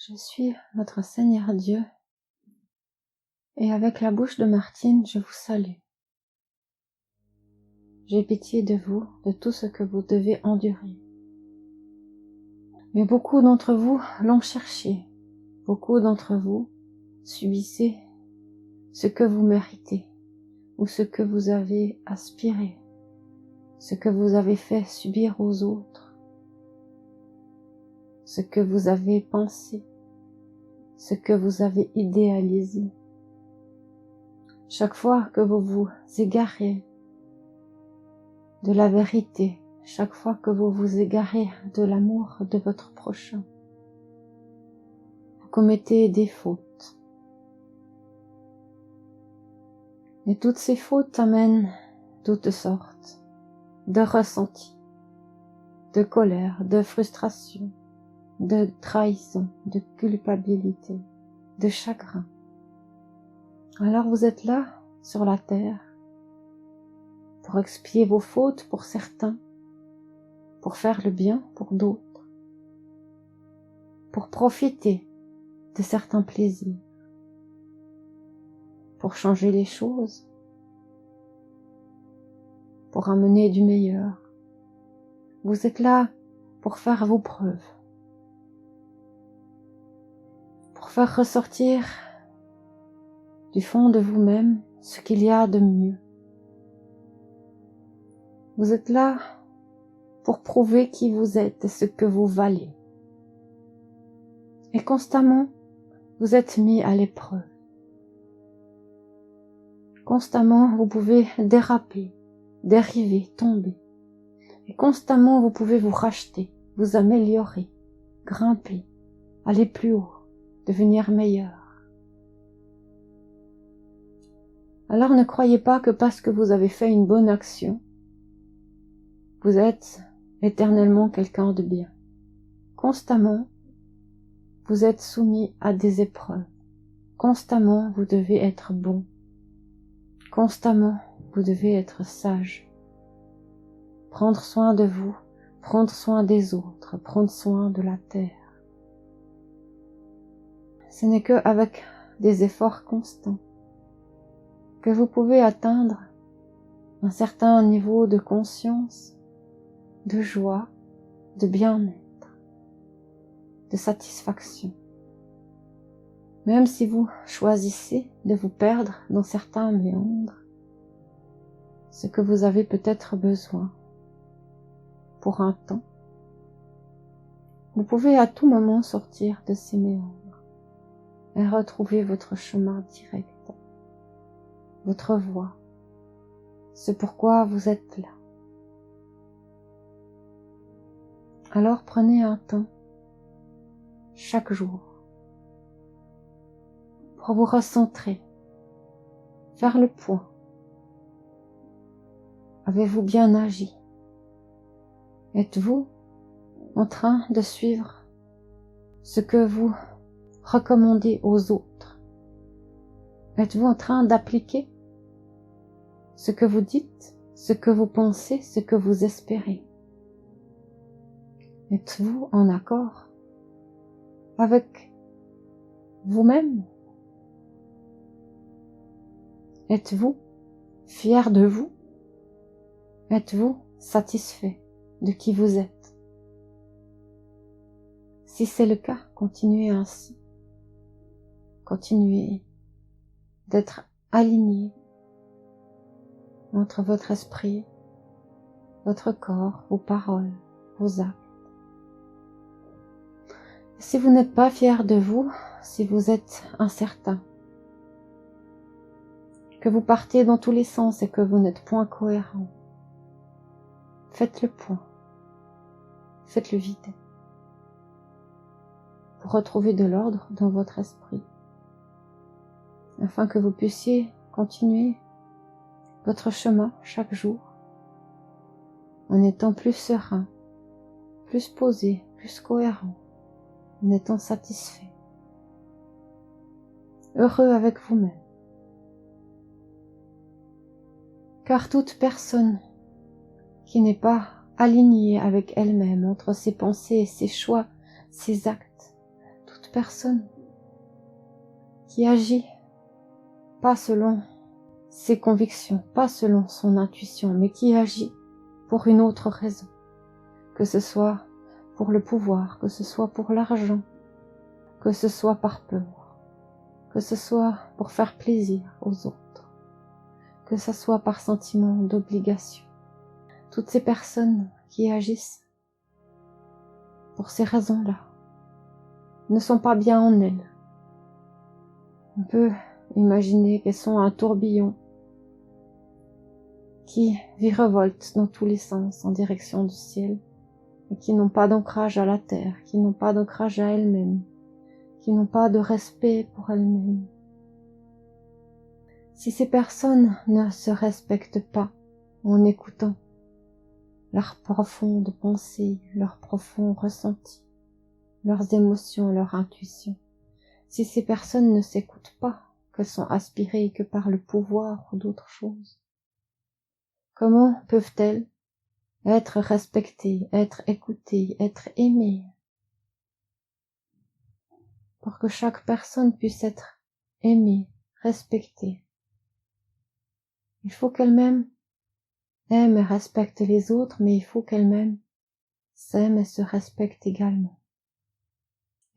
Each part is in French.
Je suis votre Seigneur Dieu, et avec la bouche de Martine, je vous salue. J'ai pitié de vous, de tout ce que vous devez endurer. Mais beaucoup d'entre vous l'ont cherché, beaucoup d'entre vous subissez ce que vous méritez, ou ce que vous avez aspiré, ce que vous avez fait subir aux autres, ce que vous avez pensé, ce que vous avez idéalisé. Chaque fois que vous vous égarez de la vérité, chaque fois que vous vous égarez de l'amour de votre prochain, vous commettez des fautes. Et toutes ces fautes amènent toutes sortes de ressentis, de colère, de frustration, de trahison, de culpabilité, de chagrin. Alors vous êtes là, sur la terre, pour expier vos fautes pour certains, pour faire le bien pour d'autres, pour profiter de certains plaisirs, pour changer les choses, pour amener du meilleur. Vous êtes là pour faire vos preuves, pour faire ressortir du fond de vous-même ce qu'il y a de mieux. Vous êtes là pour prouver qui vous êtes et ce que vous valez. Et constamment, vous êtes mis à l'épreuve. Constamment, vous pouvez déraper, dériver, tomber. Et constamment, vous pouvez vous racheter, vous améliorer, grimper, aller plus haut, devenir meilleur. Alors ne croyez pas que parce que vous avez fait une bonne action, vous êtes éternellement quelqu'un de bien. Constamment, vous êtes soumis à des épreuves. Constamment, vous devez être bon. Constamment, vous devez être sage. Prendre soin de vous, prendre soin des autres, prendre soin de la terre. Ce n'est qu'avec des efforts constants que vous pouvez atteindre un certain niveau de conscience, de joie, de bien-être, de satisfaction. Même si vous choisissez de vous perdre dans certains méandres, ce que vous avez peut-être besoin pour un temps, vous pouvez à tout moment sortir de ces méandres et retrouver votre chemin direct, votre voie, ce pourquoi vous êtes là. Alors prenez un temps, chaque jour, pour vous recentrer, faire le point. Avez-vous bien agi? Êtes-vous en train de suivre ce que vous recommandez aux autres? Êtes-vous en train d'appliquer ce que vous dites, ce que vous pensez, ce que vous espérez? Êtes-vous en accord avec vous-même? Êtes-vous fier de vous? Êtes-vous satisfait de qui vous êtes? Si c'est le cas, continuez ainsi. Continuez d'être aligné entre votre esprit, votre corps, vos paroles, vos actes. Si vous n'êtes pas fier de vous, si vous êtes incertain, que vous partez dans tous les sens et que vous n'êtes point cohérent, faites le point, faites le vide, pour retrouver de l'ordre dans votre esprit, afin que vous puissiez continuer votre chemin chaque jour, en étant plus serein, plus posé, plus cohérent, en étant satisfait, heureux avec vous-même. Car toute personne qui n'est pas alignée avec elle-même entre ses pensées, ses choix, ses actes, toute personne qui agit pas selon ses convictions, pas selon son intuition, mais qui agit pour une autre raison, que ce soit pour le pouvoir, que ce soit pour l'argent, que ce soit par peur, que ce soit pour faire plaisir aux autres, que ce soit par sentiment d'obligation. Toutes ces personnes qui agissent pour ces raisons-là ne sont pas bien en elles. On peut imaginer qu'elles sont un tourbillon qui virevoltent dans tous les sens en direction du ciel et qui n'ont pas d'ancrage à la terre, qui n'ont pas d'ancrage à elles-mêmes, qui n'ont pas de respect pour elles-mêmes. Si ces personnes ne se respectent pas en écoutant leurs profondes pensées, leurs profonds ressentis, leurs émotions, leur intuition, si ces personnes ne s'écoutent pas, qu'elles sont aspirées que par le pouvoir ou d'autres choses, comment peuvent-elles être respectées, être écoutées, être aimées, pour que chaque personne puisse être aimée, respectée? Il faut qu'elle-même aime et respecte les autres, mais il faut qu'elle-même s'aime et se respecte également.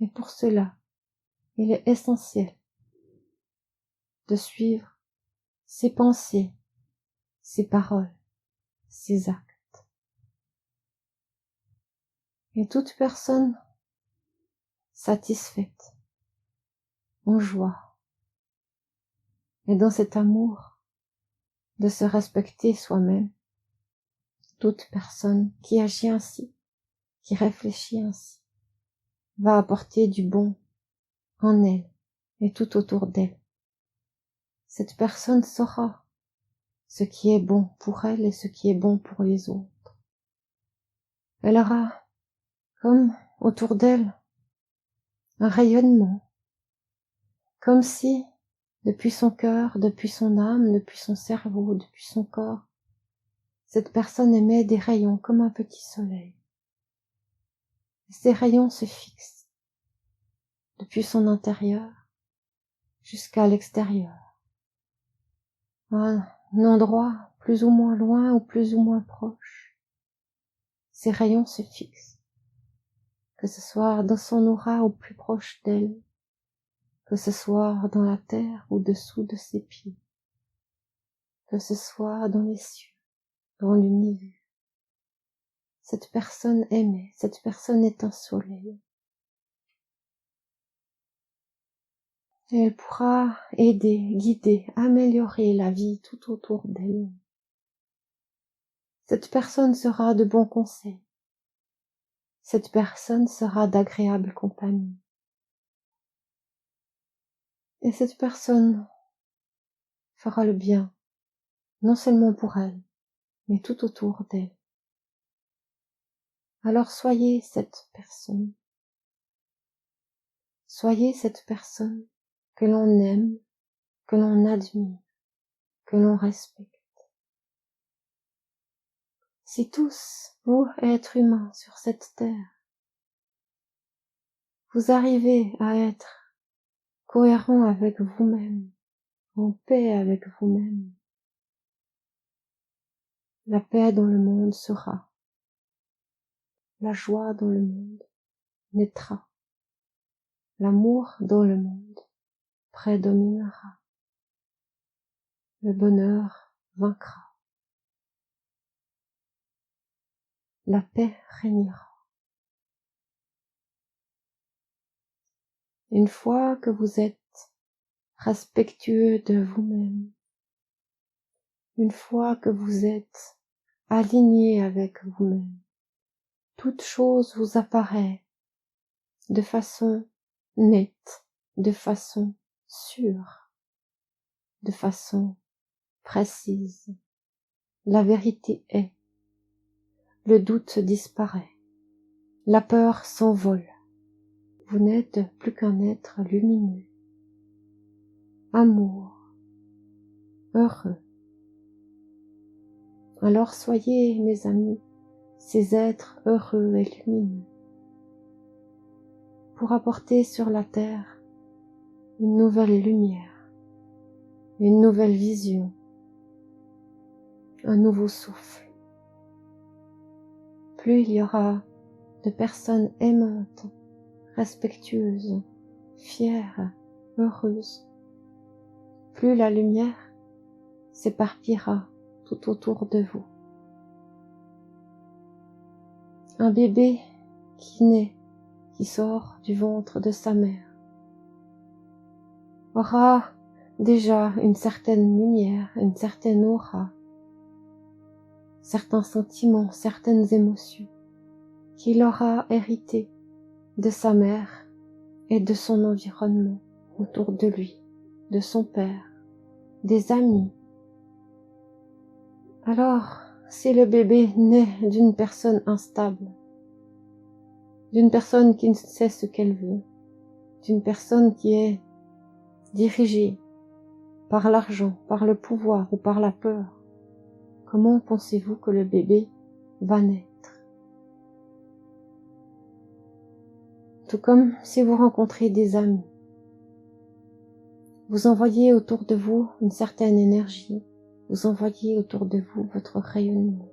Et pour cela, il est essentiel de suivre ses pensées, ses paroles, ses actes. Et toute personne satisfaite, en joie, et dans cet amour de se respecter soi-même, toute personne qui agit ainsi, qui réfléchit ainsi, va apporter du bon en elle et tout autour d'elle. Cette personne saura ce qui est bon pour elle et ce qui est bon pour les autres. Elle aura, comme autour d'elle, un rayonnement, comme si, depuis son cœur, depuis son âme, depuis son cerveau, depuis son corps, cette personne émet des rayons comme un petit soleil. Et ces rayons se fixent depuis son intérieur jusqu'à l'extérieur, à un endroit plus ou moins loin ou plus ou moins proche. Ces rayons se fixent, que ce soit dans son aura ou plus proche d'elle, que ce soit dans la terre ou dessous de ses pieds, que ce soit dans les cieux, dans l'univers. Cette personne aimée, cette personne est un soleil. Et elle pourra aider, guider, améliorer la vie tout autour d'elle. Cette personne sera de bons conseils. Cette personne sera d'agréable compagnie. Et cette personne fera le bien, non seulement pour elle, mais tout autour d'elle. Alors soyez cette personne. Soyez cette personne que l'on aime, que l'on admire, que l'on respecte. Si tous, vous, êtres humains sur cette terre, vous arrivez à être cohérent avec vous-même, en paix avec vous-même, la paix dans le monde sera, la joie dans le monde naîtra, l'amour dans le monde prédominera, le bonheur vaincra, la paix régnera. Une fois que vous êtes respectueux de vous-même, une fois que vous êtes aligné avec vous-même, toute chose vous apparaît de façon nette, de façon sûre, de façon précise. La vérité est, le doute disparaît, la peur s'envole. Vous n'êtes plus qu'un être lumineux, amour, heureux. Alors soyez, mes amis, ces êtres heureux et lumineux. pour apporter sur la terre une nouvelle lumière, une nouvelle vision, un nouveau souffle. Plus il y aura de personnes aimantes, respectueuses, fières, heureuses, plus la lumière s'éparpillera tout autour de vous. Un bébé qui naît, qui sort du ventre de sa mère, aura déjà une certaine lumière, une certaine aura, certains sentiments, certaines émotions qu'il aura hérité de sa mère et de son environnement autour de lui, de son père, des amis. Alors, si le bébé naît d'une personne instable, d'une personne qui ne sait ce qu'elle veut, d'une personne qui est dirigée par l'argent, par le pouvoir ou par la peur, comment pensez-vous que le bébé va naître? Tout comme si vous rencontrez des amis, vous envoyez autour de vous une certaine énergie, vous envoyez autour de vous votre rayonnement.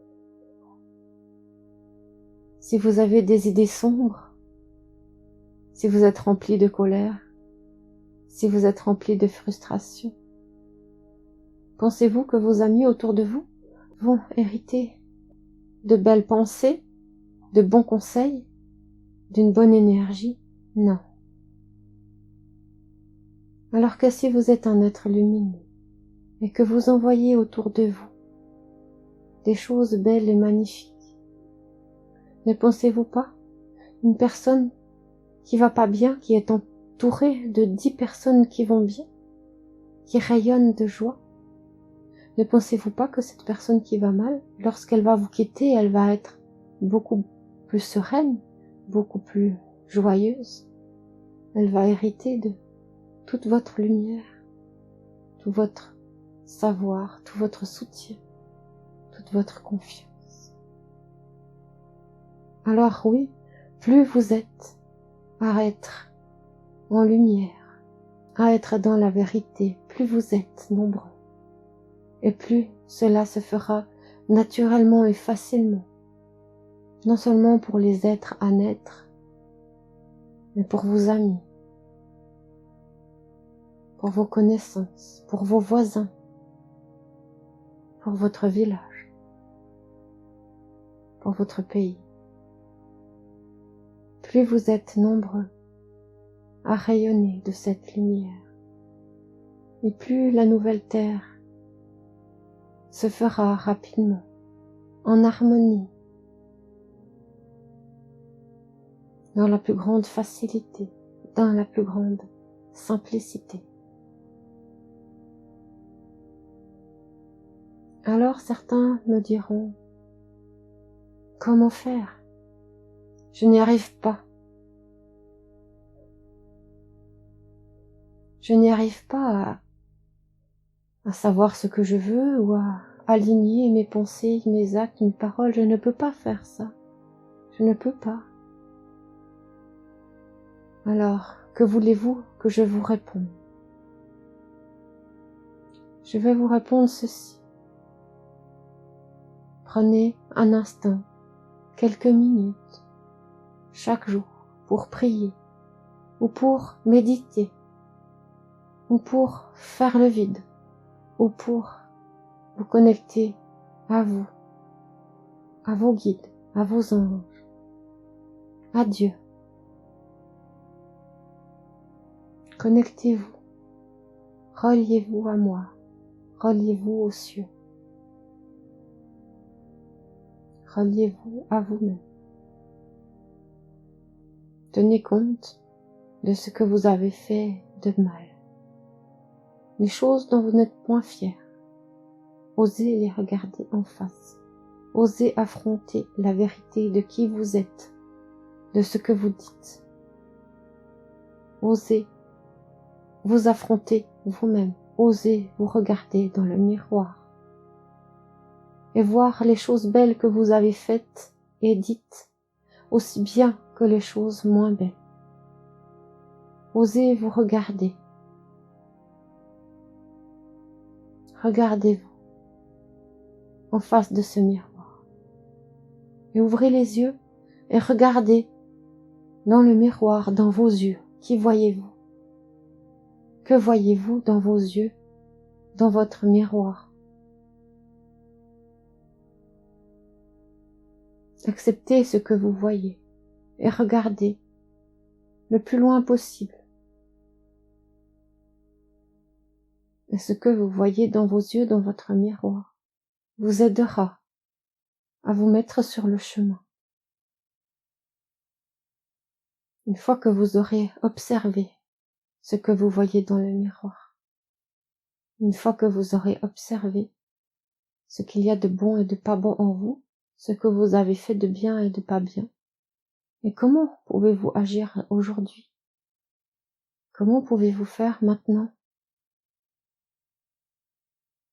Si vous avez des idées sombres, si vous êtes rempli de colère, si vous êtes rempli de frustration, pensez-vous que vos amis autour de vous vont hériter de belles pensées, de bons conseils, d'une bonne énergie? Non. Alors que si vous êtes un être lumineux et que vous envoyez autour de vous des choses belles et magnifiques, ne pensez-vous pas une personne qui va pas bien, qui est entourée de 10 personnes qui vont bien, qui rayonnent de joie, ne pensez-vous pas que cette personne qui va mal, lorsqu'elle va vous quitter, elle va être beaucoup plus sereine, beaucoup plus joyeuse, elle va hériter de toute votre lumière, tout votre savoir, tout votre soutien, toute votre confiance. Alors oui, plus vous êtes à être en lumière, à être dans la vérité, plus vous êtes nombreux, et plus cela se fera naturellement et facilement, non seulement pour les êtres à naître, mais pour vos amis, pour vos connaissances, pour vos voisins, pour votre village, pour votre pays. Plus vous êtes nombreux à rayonner de cette lumière, et plus la nouvelle terre se fera rapidement, en harmonie, dans la plus grande facilité, dans la plus grande simplicité. Alors certains me diront, comment faire? Je n'y arrive pas. Je n'y arrive pas à savoir ce que je veux ou à aligner mes pensées, mes actes, mes paroles. Je ne peux pas faire ça. Je ne peux pas. Alors, que voulez-vous que je vous réponde? Je vais vous répondre ceci. Prenez un instant, quelques minutes, chaque jour, pour prier, ou pour méditer, ou pour faire le vide, ou pour vous connecter à vous, à vos guides, à vos anges, à Dieu. Connectez-vous, reliez-vous à moi, reliez-vous aux cieux, reliez-vous à vous-même. Tenez compte de ce que vous avez fait de mal, les choses dont vous n'êtes point fiers. Osez les regarder en face, osez affronter la vérité de qui vous êtes, de ce que vous dites. Osez vous affronter vous-même, osez vous regarder dans le miroir et voir les choses belles que vous avez faites et dites, aussi bien que les choses moins belles. osez vous regarder. Regardez-vous en face de ce miroir. Et ouvrez les yeux et regardez dans le miroir, dans vos yeux. Qui voyez-vous? Que voyez-vous dans vos yeux, dans votre miroir? Acceptez ce que vous voyez et regardez le plus loin possible. Et ce que vous voyez dans vos yeux, dans votre miroir, vous aidera à vous mettre sur le chemin. Une fois que vous aurez observé ce que vous voyez dans le miroir, une fois que vous aurez observé ce qu'il y a de bon et de pas bon en vous, ce que vous avez fait de bien et de pas bien, et comment pouvez-vous agir aujourd'hui? Comment pouvez-vous faire maintenant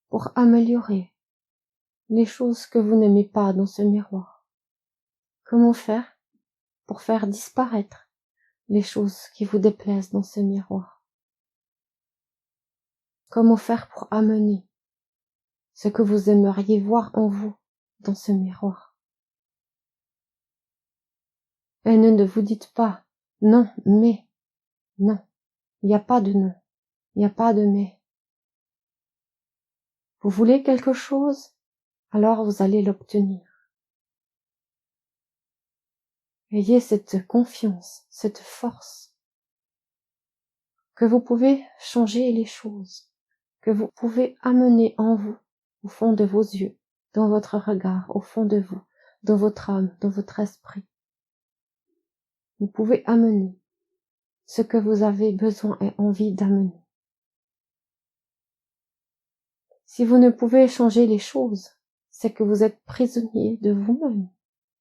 pour améliorer les choses que vous n'aimez pas dans ce miroir? Comment faire pour faire disparaître les choses qui vous déplaisent dans ce miroir? Comment faire pour amener ce que vous aimeriez voir en vous dans ce miroir? Et ne vous dites pas non, mais, non, il n'y a pas de non, il n'y a pas de mais. Vous voulez quelque chose, alors vous allez l'obtenir. Ayez cette confiance, cette force, que vous pouvez changer les choses, que vous pouvez amener en vous, au fond de vos yeux, dans votre regard, au fond de vous, dans votre âme, dans votre esprit. Vous pouvez amener ce que vous avez besoin et envie d'amener. Si vous ne pouvez changer les choses, c'est que vous êtes prisonnier de vous-même,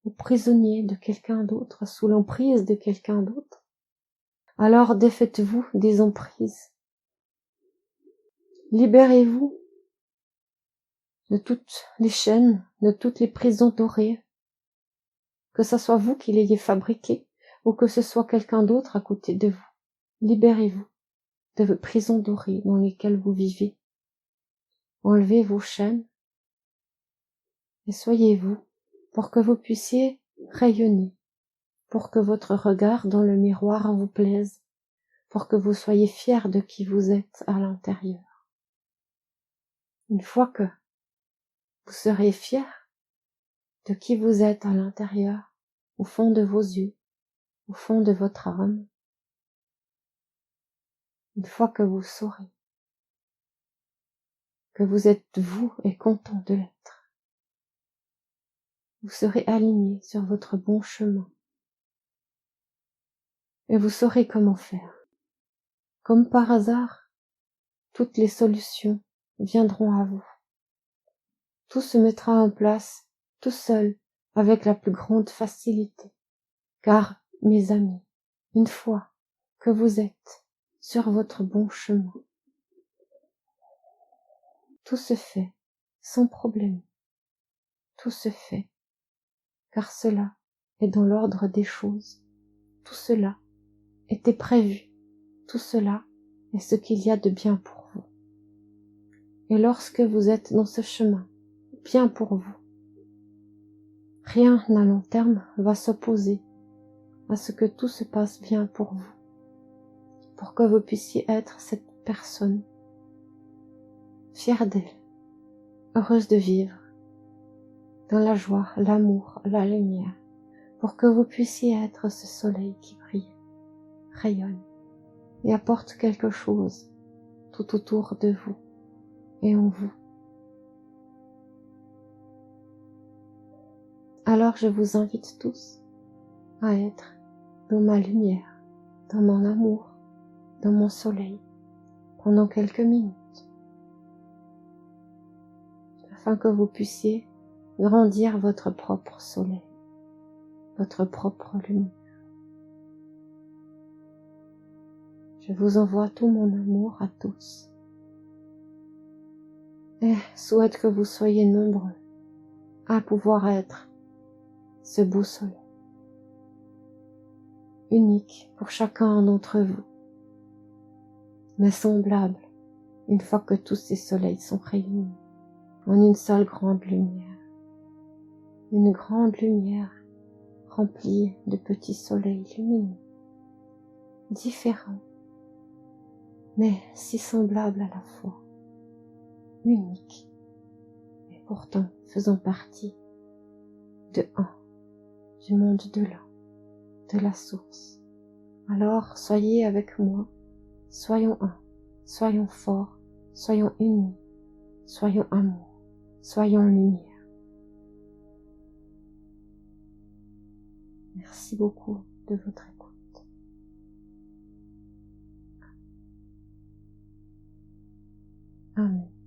ou prisonnier de quelqu'un d'autre, sous l'emprise de quelqu'un d'autre. Alors défaites-vous des emprises. Libérez-vous de toutes les chaînes, de toutes les prisons dorées, que ce soit vous qui l'ayez fabriqué ou que ce soit quelqu'un d'autre à côté de vous. Libérez-vous de vos prisons dorées dans lesquelles vous vivez. Enlevez vos chaînes et soyez-vous pour que vous puissiez rayonner, pour que votre regard dans le miroir vous plaise, pour que vous soyez fiers de qui vous êtes à l'intérieur. Une fois que vous serez fiers de qui vous êtes à l'intérieur, au fond de vos yeux, au fond de votre âme, une fois que vous saurez que vous êtes vous et content de l'être, vous serez aligné sur votre bon chemin et vous saurez comment faire. Comme par hasard, toutes les solutions viendront à vous. Tout se mettra en place tout seul avec la plus grande facilité. Car, mes amis, une fois que vous êtes sur votre bon chemin, tout se fait sans problème. Tout se fait, car cela est dans l'ordre des choses. Tout cela était prévu. Tout cela est ce qu'il y a de bien pour vous. Et lorsque vous êtes dans ce chemin, bien pour vous, rien à long terme va s'opposer à ce que tout se passe bien pour vous, pour que vous puissiez être cette personne fière d'elle, heureuse de vivre, dans la joie, l'amour, la lumière, pour que vous puissiez être ce soleil qui brille, rayonne et apporte quelque chose tout autour de vous et en vous. Alors je vous invite tous à être dans ma lumière, dans mon amour, dans mon soleil, pendant quelques minutes, afin que vous puissiez grandir votre propre soleil, votre propre lumière. Je vous envoie tout mon amour à tous et souhaite que vous soyez nombreux à pouvoir être ce beau soleil, unique pour chacun d'entre vous, mais semblables une fois que tous ces soleils sont réunis en une seule grande lumière. Une grande lumière remplie de petits soleils lumineux, différents, mais si semblables à la fois, uniques, et pourtant faisant partie de un, du monde de l'un, de la source. Alors soyez avec moi, soyons un, soyons forts, soyons unis, soyons amour, soyons lumière. Merci beaucoup de votre écoute. Amen.